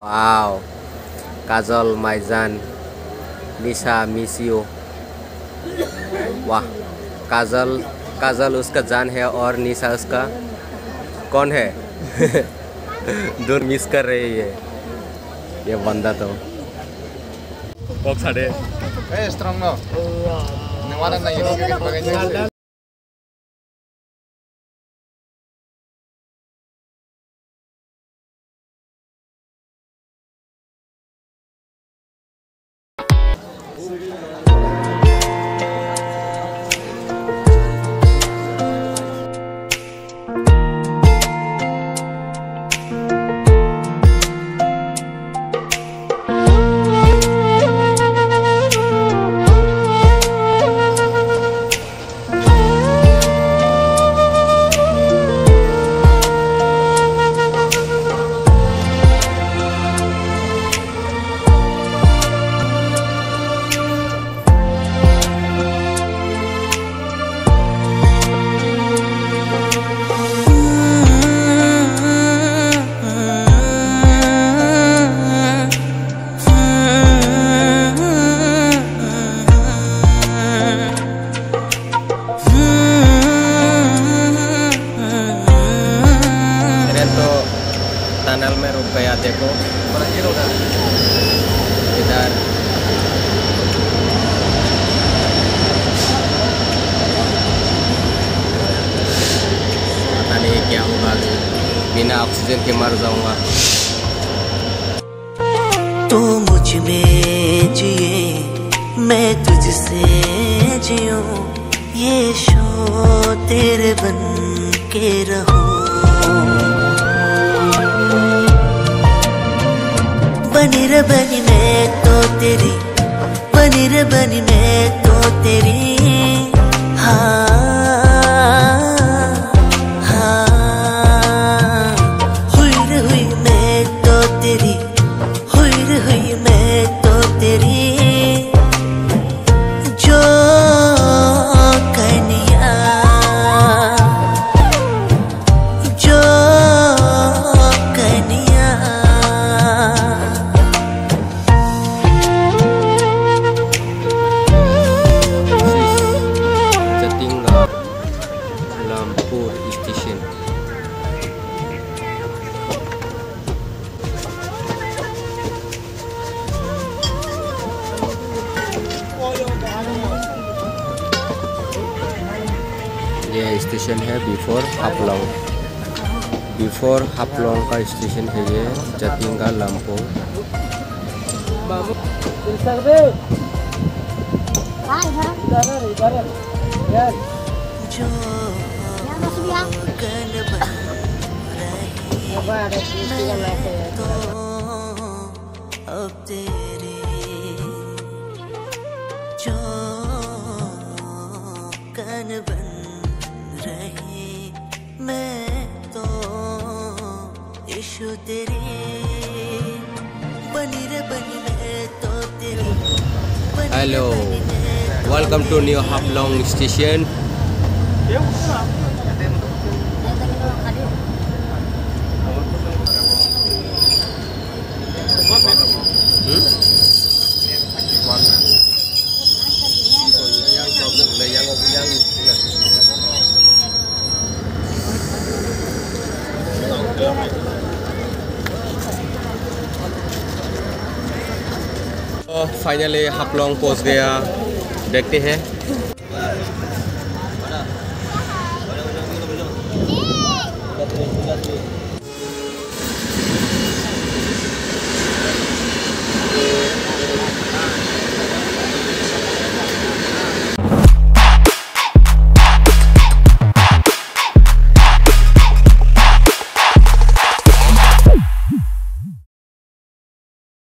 Wow, Kajal, Maijaan, Nisha, miss you. वाह, काजल उसका जान है और निशा उसका कौन है? दोनों मिस कर रही है ये बंदा तो। Kok sade? Strong no. Nawalan na yun yung bagay. Tunnel में रुक गया, देखो इधर। पता नहीं क्या होगा, बिना ऑक्सीजन के मर जाऊंगा। तू मुझ में जिए, मैं तुझसे जियूं, ये शो तेरे बन के रहूं। बनी रे बनी मैं तो तेरी, बनी रे बनी मैं तो तेरी। हाँ हाँ, हुई रे हुई मैं तो तेरी, हुई रे हुई मैं तो तेरी। जो कन्या, जो कन्या। Lampur Station. ये स्टेशन है बिफोर हाफलंग। बिफोर हाफलंग का स्टेशन है ये, जतिंगा लमपुर। जो कल बन रही मैं तो अब तेरी, जो कल बन रही मैं तो इशू तेरी। बनी रे बनी मैं तो तेरी। Hello, welcome to New Haflong station. Finally Haflong पहुंच गया, देखते हैं।